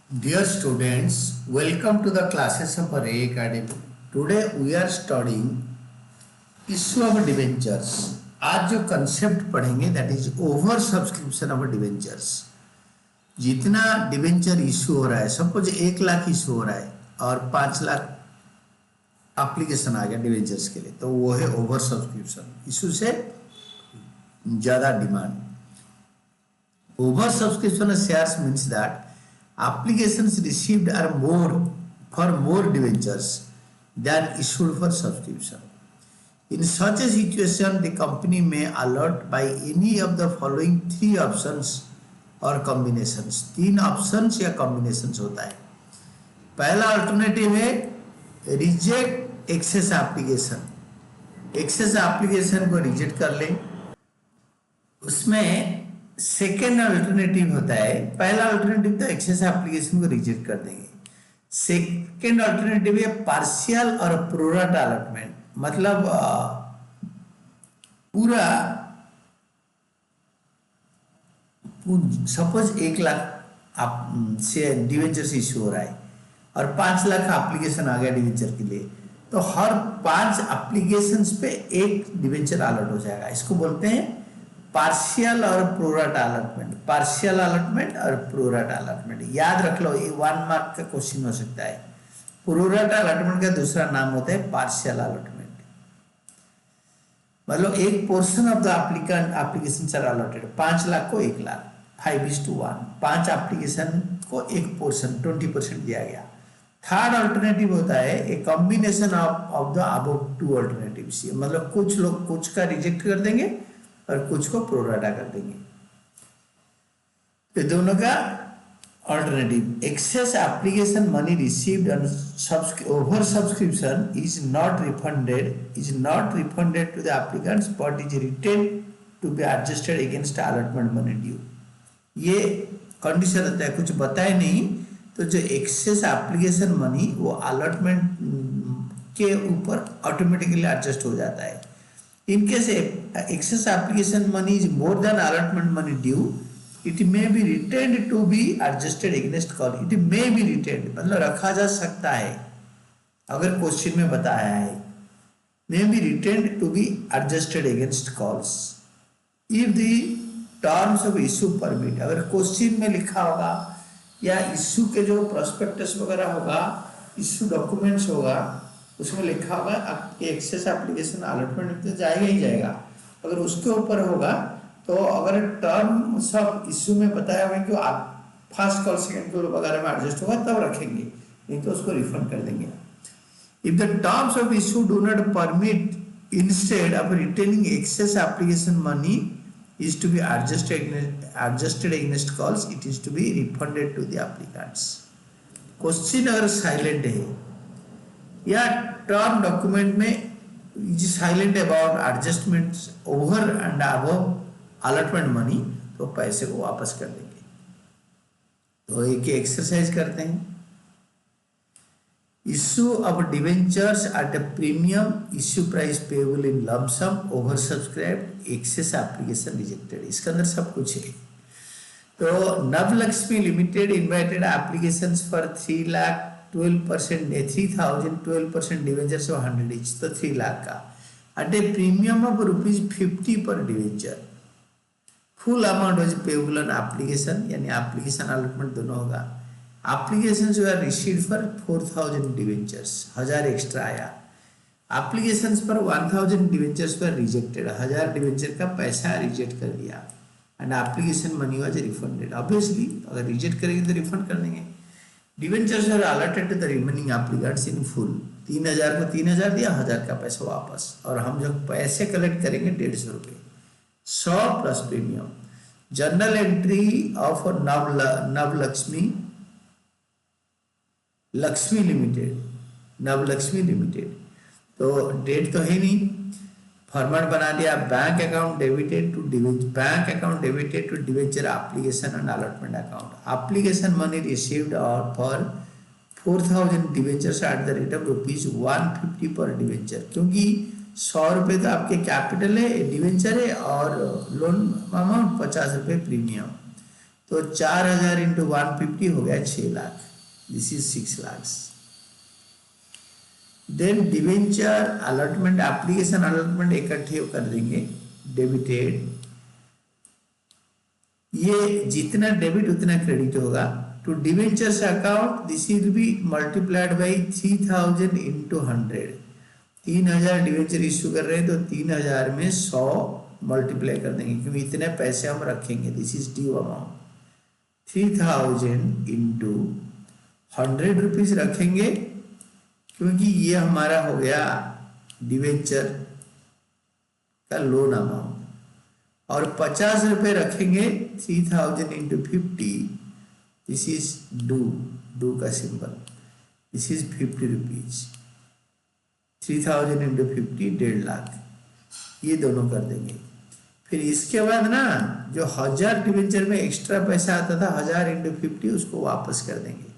Dear students, welcome to the classes of Array Academy. Today we are studying issue of debentures. आज जो concept पढ़ेंगे that is over subscription of debentures. जितना debenture issue हो रहा है, suppose 1 lakh issue हो रहा है और 5 लाख एप्लीकेशन आ गया डिवेंचर्स के लिए, तो वो है ओवर सब्सक्रिप्शन. इशू से ज़्यादा demand. Over subscription of shares means that applications received are more debentures than issued for subscription. In such a situation, the company may allot by any of the following 3 options or combinations. 3 options या combinations होता है. पहला alternative है reject excess application. Excess application को reject कर ले. उसमें second alternative होता है, पहला अल्टरनेटिव तो एक्सेस एप्लीकेशन को रिजेक्ट कर देंगे. सेकेंड अल्टरनेटिव है पार्शियल और प्रोराटा अलॉटमेंट. मतलब पूरा सपोज 1 लाख आप से डिवेंचर से इश्यू हो रहा है और 5 लाख एप्लीकेशन आ गया डिवेंचर के लिए, तो हर 5 एप्लीकेशंस पे एक डिवेंचर अलॉट हो जाएगा. इसको बोलते हैं पार्शियल और प्रोराटा अलॉटमेंट. पार्शियल अलॉटमेंट और प्रोराटा अलॉटमेंट याद रख लो, ये 1 मार्क का क्वेश्चन हो सकता है. प्रोराटा अलॉटमेंट का दूसरा नाम होता है पार्शियल अलॉटमेंट. मतलब एक portion of the application are allotted. 5 lakh को 1 लाख 5:1. 5 एप्लीकेशन को एक पोर्शन 20% दिया गया. थर्ड अल्टरनेटिव होता है a combination of the above 2 alternatives. मतलब कुछ लोग कुछ का रिजेक्ट कर देंगे और कुछ को प्रोराटा कर देंगे. तो दोनों का alternative. Excess application money received on over subscription is not refunded to the applicants but is retain to be adjusted against allotment money due. ये कंडीशन होता है, कुछ बताए नहीं तो जो एक्सेस एप्लीकेशन मनी वो अलॉटमेंट के ऊपर ऑटोमेटिकली एडजस्ट हो जाता है. In case excess application money is more than allotment money due, it may be retained to be adjusted against call. It may be retained मतलब रखा जा सकता है, अगर क्वेश्चन में बताया है. may be retained to be adjusted against calls if the terms of issue permit. अगर क्वेश्चन में लिखा होगा या इश्यू के जो प्रोस्पेक्टस वगैरह होगा, इश्यू डॉक्यूमेंट्स होगा, उसमें लिखा होगा आपके एक्सेस एप्लीकेशन अलॉटमेंट में तो जाएगा ही जाएगा. अगर उसके ऊपर होगा तो अगर टर्म्स ऑफ इश्यू में बताया हुआ कि आप फर्स्ट कॉल सेकंड कॉल वगैरह में एडजस्ट होगा तब रखेंगे, नहीं तो उसको रिफंड कर देंगे. If the terms of issue do not permit, instead of retaining excess application money is to be adjusted against calls, it is to be refunded to the applicants. Question अगर silent है या term document में silent about adjustment over and above allotment money, तो पैसे को वापस कर देंगे. तो एक एक्सरसाइज करते हैं. Issue of debentures at a premium, issue price payable in lump sum, oversubscribed, excess application rejected. इसके अंदर सब कुछ है. तो Navlakshmi limited invited applications for 3,12% 3,012% debentures of 100 each, तो 3 लाख का eight a premium of ₹50 per debenture. Full amount was payable on application, यानी application allotment दोनों होगा. Applications were received for 4,000 debentures, 1000 extra आया. एप्लीकेशंस पर 1,000 डिवेंचर्स पर रिजेक्टेड, 1000 डिवेंचर का पैसा रिजेक्ट कर दिया and application money was refunded. Obviously अगर रिजेक्ट करेंगे तो रिफंड कर देंगे. Debentures are allotted to the remaining applicants in full. 3,000 को 3,000 दिया, 1000 का पैसा वापस. और हम जो पैसे कलेक्ट करेंगे 150 रुपये, 100 plus premium. Journal entry of Navalakshmi limited, Navalakshmi limited. तो डेट तो है नहीं, फॉर्मेट बना दिया. Bank account debited to debenture application and allotment account. Application money received और for 4,000 debentures at the rate of ₹150 per debenture. क्योंकि 100 रुपये तो आपके कैपिटल है, डिवेंचर है, और लोन अमाउंट 50 रुपये प्रीमियम. तो 4000 इंटू 150 हो गया 6 lakh, this is 6 lakh. Then debenture allotment application allotment इकट्ठे कर देंगे, डेबिटेड, ये जितना डेबिट उतना क्रेडिट होगा to debentures account, this will be multiplied by 3000 into 100। 3000 debenture issue कर रहे हैं तो 3000 में 100 मल्टीप्लाई कर देंगे क्योंकि इतने पैसे हम रखेंगे, this is due amount. 3000 into 100 rupees रखेंगे क्योंकि ये हमारा हो गया डिवेंचर का लोन अमाउंट, और 50 रुपये रखेंगे 3000 इंटू 50, दिस इज डू का symbol, this is 50 rupees. 3000 into 50 1.5 lakh, ये दोनों कर देंगे। फिर इसके बाद ना जो 1000 डिवेंचर में एक्स्ट्रा पैसा आता था 1000 इंटू 50 उसको वापस कर देंगे।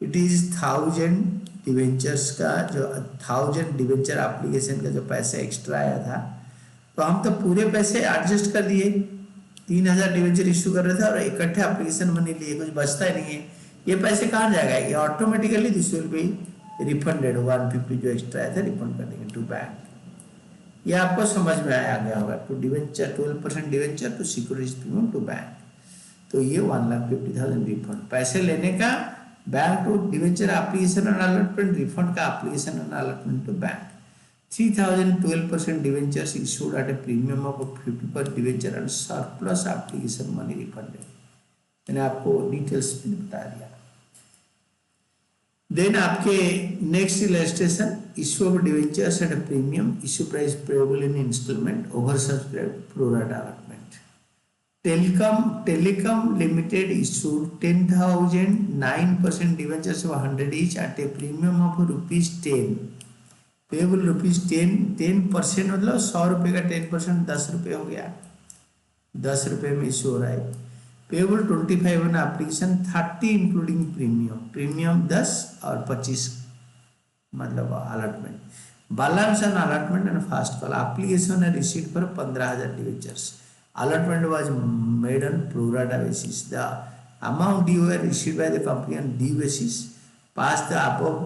इट इज 1000 डिवेंचर्स का जो 1000 डिवेंचर एप्लीकेशन का जो पैसा एक्स्ट्रा आया था, तो हम तो पूरे पैसे एडजस्ट कर दिए, 3000 डिवेंचर इश्यू कर रहे थे और इकट्ठे एप्लीकेशन मनी लिए, कुछ बचता ही नहीं है। ये पैसे कहाँ जाएगा, ये automatically this will be refunded, 150 जो एक्स्ट्रा आया था रिफंड कर देंगे टू बैंक। ये आपको समझ में आ गया होगा, to debenture 12% debenture to securities premium to bank, तो ये 1,50,000 रिफंड। पैसे लेने का bank to debenture application and allotment, refund का application and allotment to bank. 3000 12% debentures issued at a premium of 50 per debenture and surplus application money refunded. मैंने आपको details में बता दिया। देन आपके next illustration, issue of debentures at a premium, issue price payable in instalment, over subscribe pro rata allotment. Telecom limited issued 10,000 9% debentures of 100 each eight a premium of ₹10, payable ₹10% मतलब 100 रुपये का 10% 10 रुपये हो गया, 10 रुपये में इशू हो रहा है। Payable 25 on application 30 including premium 10 और 25 मतलब allotment. Balance and allotment and fast call application and receipt for 15,000 debentures. Allotment was made on pro rata basis. The amount due were received by the company on due basis. Pass the above,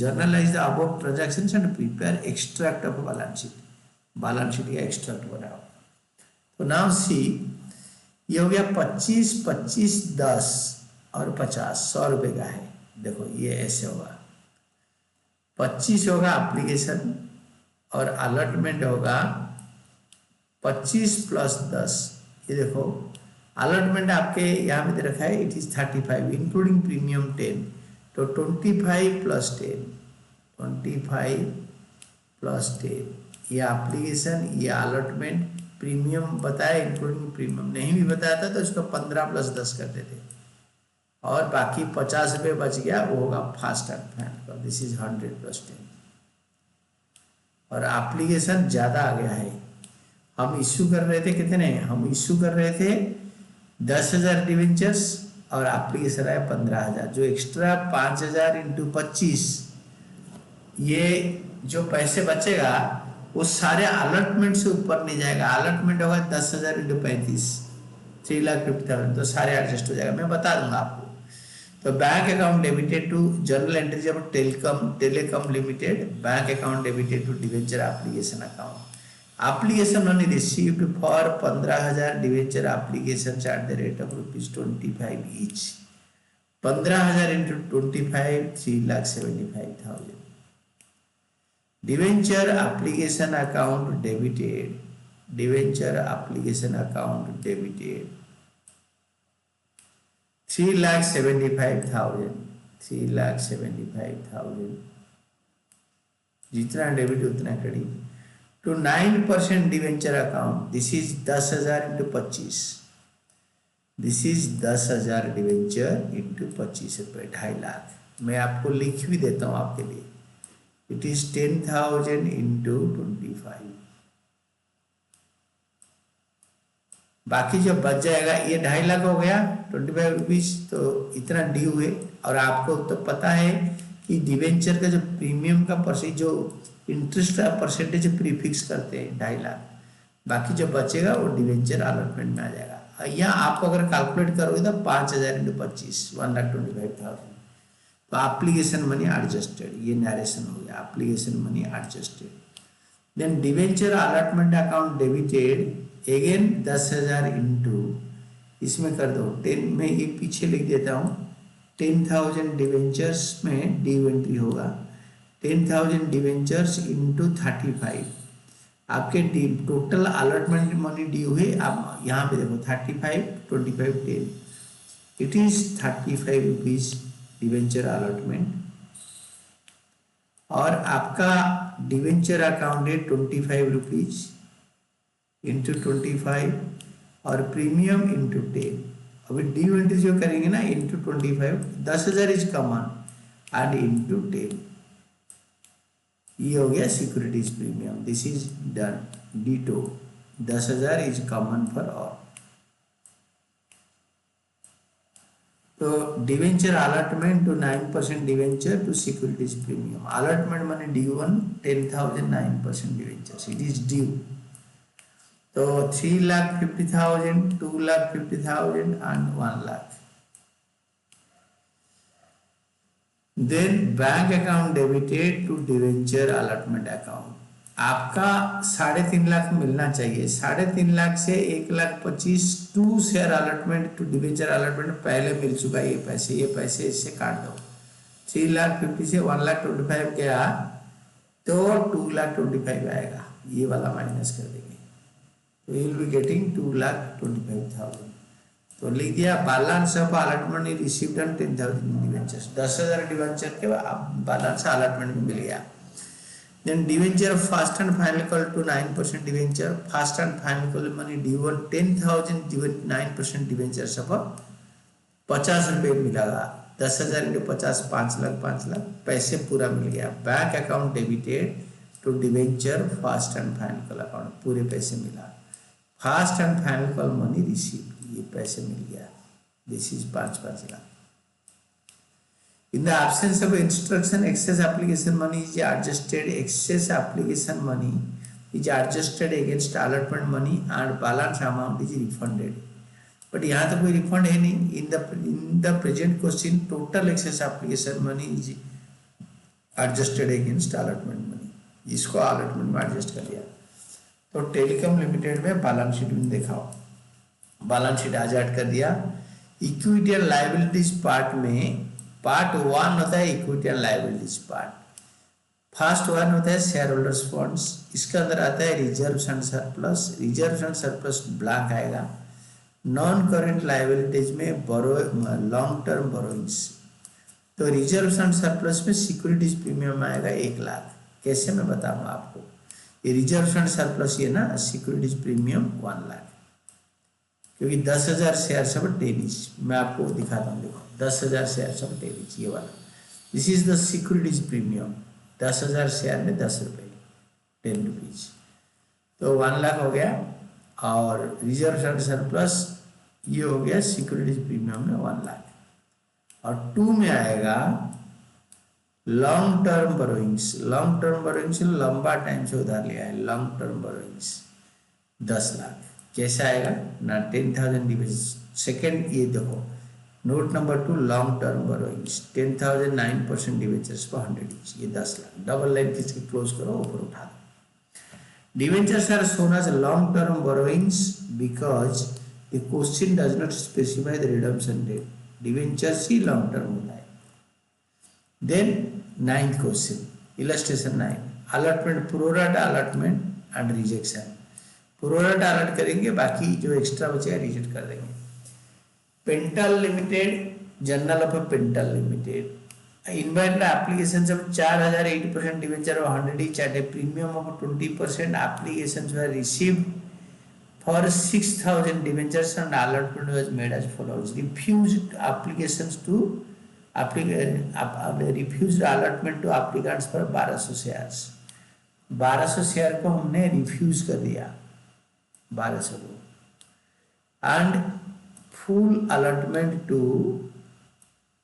journalize the above transactions and prepare extract of balance sheet. Balance sheet का extract बनाओ। तो now see, ये हो गया 25, 25, 10 और 50, 100 रुपये का है। देखो ये ऐसे होगा, 25 होगा एप्लीकेशन और अलॉटमेंट होगा 25 प्लस 10। ये देखो अलॉटमेंट आपके यहाँ पे दे रखा है, इट इज 35 इंक्लूडिंग प्रीमियम 10, तो 25 प्लस 10, 25 प्लस 10, ये एप्लीकेशन, ये अलॉटमेंट, प्रीमियम बताया इंक्लूडिंग प्रीमियम नहीं भी बताया था तो इसको 15 प्लस 10 कर देते, और बाकी 50 रुपये बच गया, वो होगा fast track, this is 100 plus 10। और एप्लीकेशन ज़्यादा आ गया है, हम इश्यू कर रहे थे कितने, हम इश्यू कर रहे थे 10,000 डिवेंचर्स और एप्लीकेशन आया 15,000, जो एक्स्ट्रा 5,000 इंटू 25, ये जो पैसे बचेगा वो सारे अलॉटमेंट से ऊपर नहीं जाएगा। अलॉटमेंट होगा 10,000 इंटू 35, 3,50,000, तो सारे एडजस्ट हो जाएगा, मैं बता दूंगा आपको। तो bank account debited to journal entry जब telecom limited, bank account debited to debenture application account. Application only received for 15,000 debenture applications at the rate of ₹25 each. 15,000 into 25, 3,75,000. Debenture application account debited. Debenture application account debited. 3,75,000. 3,75,000. जितना debit उतना credit. To 9% debenture account, this is 10,000 into 25, this is 10,000 debenture into 25 रुपये, 2.5 लाख। मैं आपको लिख भी देता हूँ आपके लिए, इट इज 10,000 इंटू 25। बाकी जो बच जाएगा ये 2.5 लाख हो गया, 25 रुपीज, तो इतना ड्यू है। और आपको तो पता है कि डिवेंचर का जो प्रीमियम का परसेंट, जो इंटरेस्ट का परसेंटेज प्रीफिक्स करते हैं 2.5 लाख, बाकी जो बचेगा वो डिवेंचर अलॉटमेंट में आ जाएगा। यहाँ आप अगर कैलकुलेट करोगे तो 5,000 इंटू 25 1,25,000। तो एप्लीकेशन मनी एडजस्टेड, ये नरेशन हो गया application money adjusted. Then debenture allotment account debited again 10,000 into, इसमें कर दो 10 में, ये पीछे लिख देता हूँ 10,000 डिवेंचर्स में ड्यू एंट्री होगा 10,000 डिवेंचर्स इंटू 35। आपके टोटल अलॉटमेंट मनी ड्यू है, आप यहाँ पे देखो 35 25 10, it is 35 rupees debenture allotment. और आपका डिवेंचर अकाउंट है 25 रुपीज इंटू 25 और प्रीमियम इंटू 10। अभी ड्यू एंट्री जो करेंगे ना into 25, 10,000 is common and into 10, ये हो गया securities premium. This is done ditto, 10,000 is common for all. तो debenture allotment to 9% debenture to securities premium, allotment money due one 10,000 9% debentures, it is due. तो 3,50,000 2,50,000 and 1 lakh. Then bank account debited to debenture allotment account, आपका 3.5 लाख मिलना चाहिए, 3.5 लाख से 1,25,000 to share allotment to debenture allotment पहले मिल चुका है, ये पैसे इससे काट दो। 3,50,000 से 1,25,000 गया तो 2,25,000 आएगा, ये वाला माइनस कर देंगे तो यू विल बी गेटिंग 2,25,000। तो लिख दिया balance of allotment received on 10,000 debentures, 10,000 debenture के बैलेंस अलॉटमेंट में मिल गया। Then debenture first and final call to 9% debenture, first and final call money due on 10,000 9% debenture सब 50 रुपये मिलेगा, 10,000 इंटू 50 5 लाख, 5 लाख पैसे पूरा मिल गया। Bank account debited to debenture first and final call account, पूरे पैसे मिला। First and final call money receive, ये पैसे मिल गया, this is 5 lakh. In the absence of instruction, excess application money is adjusted. Excess application money is adjusted against allotment money and balance amount is refunded. But यहाँ तो कोई refund है नहीं. In the present question, total excess application money is adjusted against allotment money. इसको allotment में adjust कर दिया. तो टेलीकॉम लिमिटेड में बैलेंस शीट में दिखाओ, बैलेंस शीट आजाद कर दिया। इक्विटी एंड लायबिलिटीज पार्ट में पार्ट 1 होता है equity and liabilities part, first 1 होता है शेयर होल्डर्स फंड्स, इसके अंदर आता है reserves and surplus, reserves and surplus blank आएगा। नॉन करेंट लायबिलिटीज में बोरो लॉन्ग टर्म बोरोइंग्स, तो रिजर्व्स एंड सरप्लस में सिक्योरिटीज प्रीमियम आएगा 1 लाख। कैसे मैं बताऊंगा आपको, ये रिजर्व्स एंड सरप्लस ये ना, सिक्योरिटीज प्रीमियम 1 लाख, क्योंकि 10,000 शेयर सब 10 मैं आपको दिखाता हूँ। देखो 10,000 शेयर सब 10, ये वाला, this is the securities premium. 10,000 share में 10 रुपये, 10 रुपीज, तो 1 लाख हो गया। और रिजर्व एंड सरप्लस ये हो गया सिक्योरिटीज प्रीमियम में 1 लाख। और 2 में आएगा long term borrowings, long term borrowings लंबा टाइम से उधार लिया है, लॉन्ग टर्म बोरोइंग्स 10 लाख। कैसे आएगा ना, 10,000 डिवाइड सेकेंड, ये देखो note number 2 long term borrowings 10,000 9% debentures पर 100 ईच, ये 10 लाख। डबल लाइन किसकी क्लोज करो, ऊपर उठा दो। Debentures are shown as long term borrowings because the question does not specify the redemption date, debentures ही लॉन्ग टर्म होता है। Then 9th question, illustration 9, allotment pro rata allotment and rejection. Pro rata allot करेंगे, बाकी जो एक्स्ट्रा बचेगा reject कर देंगे। Paintal limited, journal of Pental limited, invited applications of 4,000 80% debenture of 100 each at a premium of 20%, applications were received for 6,000 debentures and allotment was made as follows. Refused applications to refused allotment to applicants for 1,200 shares, 1,200 share को हमने refuse कर दिया, 1,200 को। And full allotment to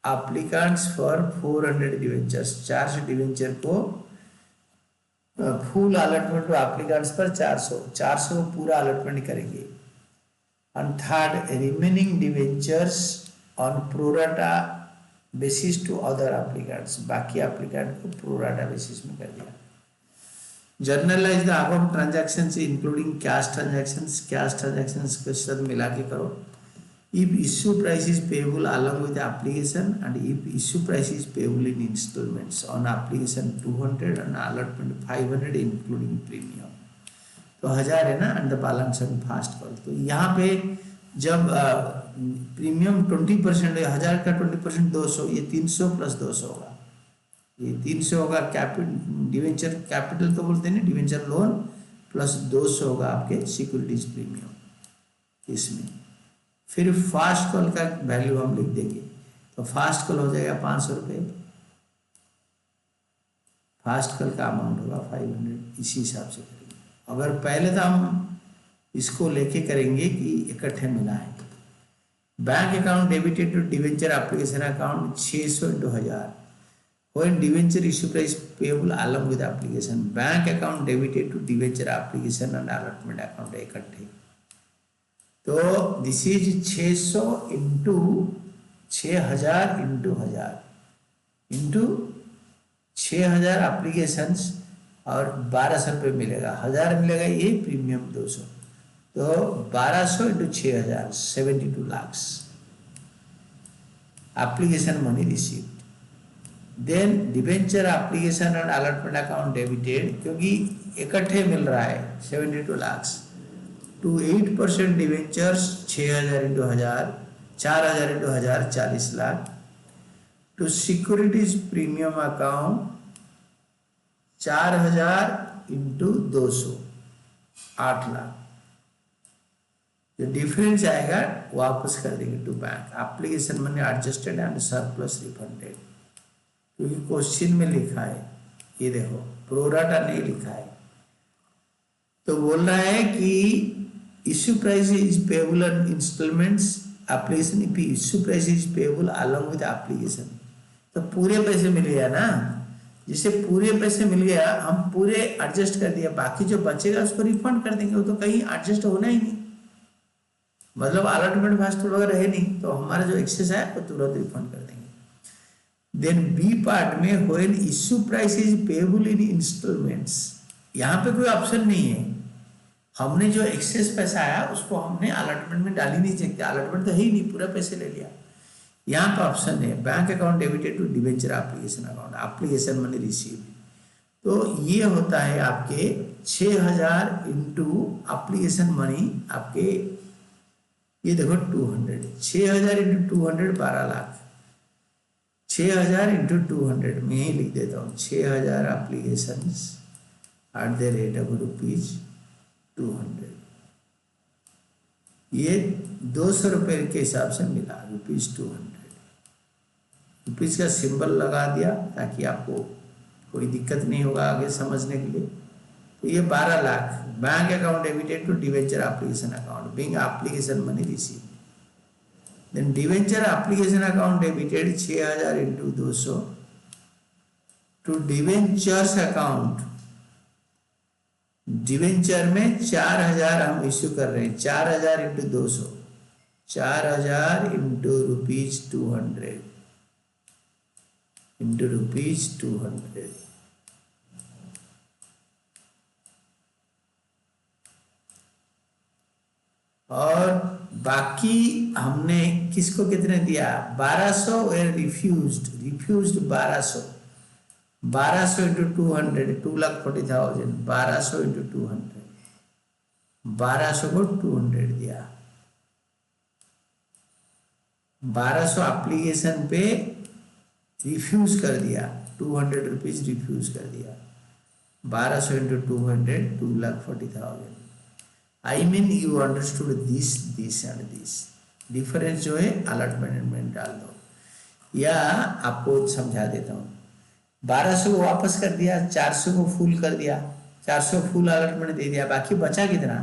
applicants for 400 debentures, 400 debenture को full allotment to applicants पर 400 को पूरा allotment करेंगे। And third, remaining debentures on pro rata basis to other applicants, बाकी applicant को pro rata basis में कर दिया. Journalize the above transactions including cash transactions के साथ मिला के करो. If issue price is payable along with the application and if issue price is payable in installments on application 200 and allotment 500 including premium, तो 1000 है ना, and the balance on fast call. तो यहाँ पे जब प्रीमियम 20% है, 1000 का 20% 200, ये 300 प्लस 200 होगा, ये 300 होगा डिवेंचर कैपिटल तो बोलते हैं ना, डिवेंचर लोन प्लस 200 होगा आपके सिक्योरिटीज प्रीमियम इसमें. फिर फास्ट कॉल का वैल्यू हम लिख देंगे, तो फास्ट कॉल हो जाएगा 500 रुपये, फास्ट कॉल का अमाउंट होगा 500. इसी हिसाब से करेंगे. अगर पहले तो हम इसको लेके करेंगे कि इकट्ठे मिला है. Bank account debited to debenture application account 600 × 1000. When debenture issue price payable along with application, bank account debited to debenture application and allotment account इकट्ठे. तो this is 600 into 6000 into 1000 into 6000 applications और 1200 रुपये मिलेगा, 1000 मिलेगा, ये प्रीमियम 200, तो 1200 into 6000 72 lakh application money received. Then debenture application and allotment account debited, क्योंकि इकट्ठे मिल रहा है 72 lakh, to 8% debentures 6000 into 1000, 4000 into 1000 40 lakh. To securities premium account 4000 into 200 8 lakh. जो डिफरेंस आएगा वापस कर देंगे to bank. Application money adjusted and surplus refunded, क्योंकि क्वेश्चन में लिखा है, ये देखो प्रोराटा नहीं लिखा है. तो बोल रहा है कि issue price is payable on instalments application, if issue price is payable along with application, तो पूरे पैसे मिल गया ना. जिसे पूरे पैसे मिल गया, हम पूरे एडजस्ट कर दिया, बाकी जो बचेगा उसको रिफंड कर देंगे. वो तो कहीं एडजस्ट होना ही नहीं, मतलब अलॉटमेंट फास्ट वगैरह है नहीं, तो हमारा जो एक्सेस है वो तुरंत रिफंड कर देंगे. देन बी पार्ट में when issue price is payable in instalments, यहाँ पे कोई ऑप्शन नहीं है. हमने जो एक्सेस पैसा आया उसको हमने अलॉटमेंट में डाल ही नहीं सकते, अलॉटमेंट तो है ही नहीं, पूरा पैसे ले लिया. यहाँ पे ऑप्शन है bank account debited to debenture application account, application money receive. तो ये होता है आपके 6000 इंटू एप्लीकेशन मनी, आपके ये देखो 200, 6000 इंटू 200 12 लाख, 6000 इंटू 200 में ही लिख देता हूँ, 6000 application at the rate of ₹200. ये 200 रुपये के हिसाब से मिला, ₹200. रुपीज़ का सिंबल लगा दिया ताकि आपको कोई दिक्कत नहीं होगा आगे समझने के लिए. तो ये 12 lakh bank account debited to debenture application account being application money receive. Then debenture application account debited 6000 into 200 to debentures account. Debenture में 4000 हम इश्यू कर रहे हैं, 4000 इंटू 200, 4000 इंटू ₹200 इंटू ₹200. और बाकी हमने किसको कितने दिया, 1200 रिफ्यूज्ड 1200, 1200 इंटू 200 2,40,000, 1200 इंटू 200, 1200 को 200 दिया. 1200 एप्लीकेशन पे रिफ्यूज कर दिया, 200 रुपीज रिफ्यूज कर दिया. 1200 into 200 2,40,000. I mean you understood this and this. Difference जो है अलॉटमेंट में डाल दो, या आपको समझा देता हूँ. 1200 को वापस कर दिया, 400 को फुल कर दिया, 400 फुल अलॉटमेंट दे दिया, बाकी बचा कितना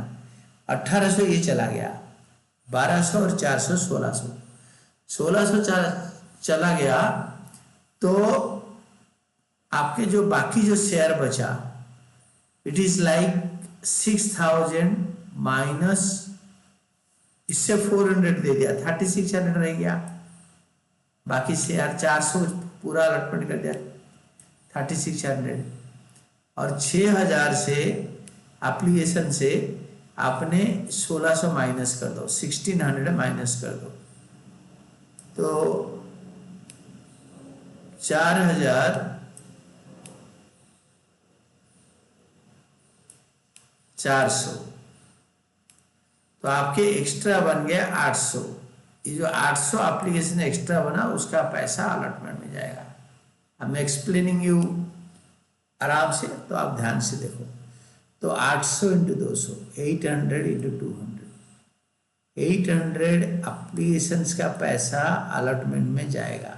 1800 ये चला गया. 1200 और 400 1600 चला गया. तो आपके जो बाकी जो शेयर बचा, इट इज लाइक 6000 माइनस इससे 400 दे दिया, 3600 रह गया, बाकी से यार 400 पूरा अलॉटमेंट कर दिया, 3600। और 6000 से एप्लीकेशन से आपने 1600 माइनस कर दो, 1600 माइनस कर दो, तो 4400, तो आपके एक्स्ट्रा बन गया 800। ये जो 800 एप्लीकेशन एक्स्ट्रा बना उसका पैसा अलॉटमेंट में जाएगा। अब मैं एक्सप्लेनिंग यू आराम से, तो आप ध्यान से देखो। तो 800 इंटू 200, 800 इंटू 200, 800 एप्लीकेशंस का पैसा अलॉटमेंट में जाएगा।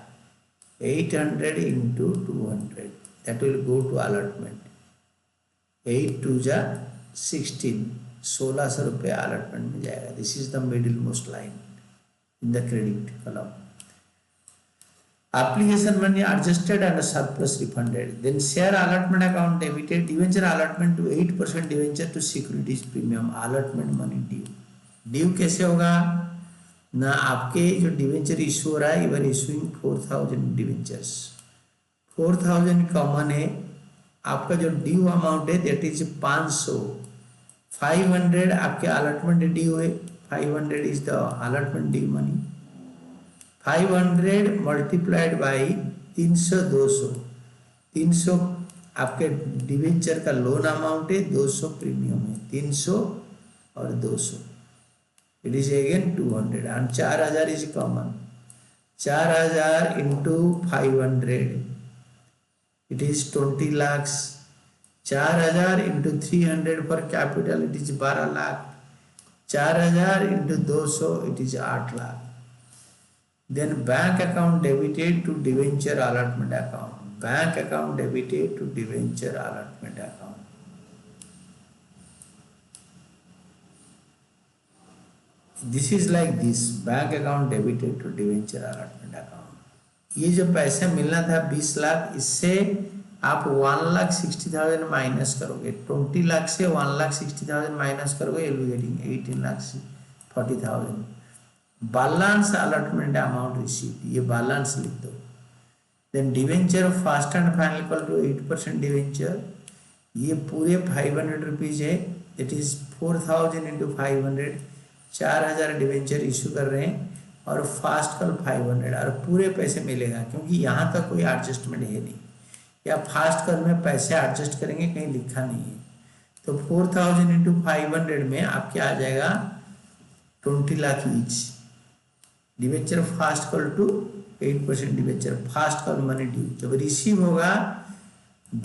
800 into 200 that will go to allotment. 8 2 जा 16, 1600 रुपये अलॉटमेंट में जाएगा। This is the middle most line in the credit column. Application money adjusted and surplus refunded. Then share allotment account debited, debenture allotment to 8% debenture to securities premium, allotment money due. Due कैसे होगा ना, आपके जो debenture issue हो रहा है, you are issuing 4000 debentures, 4000 common है, आपका जो ड्यू अमाउंट है दैट इज 500, 500 आपके अलॉटमेंट ड्यू है, 500 is the allotment due money, 500 multiplied by 300, 200, 300 आपके डिवेंचर का लोन अमाउंट है, 200 प्रीमियम है, 300 और 200, it is again 200, and 4000 is common, 4000 into 500 it is 20 lakh, 4000 into 300 for capital it is 12 lakh, 4000 into 200 it is 8 lakh. Then bank account debited to debenture allotment account, bank account debited to debenture allotment account. This is like this, bank account debited to debenture allotment account. ये जो पैसा मिलना था 20 लाख, इससे आप 1,60,000 minus करोगे, 20 लाख से 1,60,000 minus करोगे, you'll be getting 18,40,000। Balance allotment amount received, ये बैलेंस लिख दो। Then debenture first and final call to 8% debenture, ये पूरे 500 रुपीज है, it is 4000 into 500, 4000 debenture issue कर रहे हैं, और फास्ट कॉल 500, और पूरे पैसे मिलेगा, क्योंकि यहाँ तक कोई एडजस्टमेंट है नहीं, या फास्ट कॉल में पैसे एडजस्ट करेंगे कहीं लिखा नहीं है। तो 4000 इंटू 500 में आपके आ जाएगा 20 lakh each. Debenture first call to 8% debenture, first call money due, जब रिसीव होगा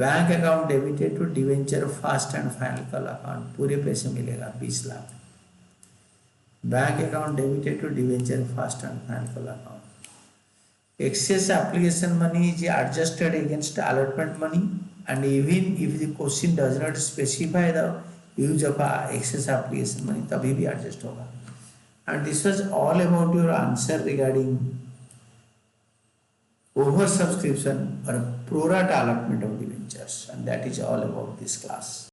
bank account debited to debenture first and final call account, पूरे पैसे मिलेगा 20 lakh. Bank account debited to debenture first and final call account. Excess application money is adjusted against allotment money, and even if the question does not specify the use of excess application money, तभी भी adjust होगा। And this was all about your answer regarding oversubscription or pro rata allotment of debentures, and that is all about this class.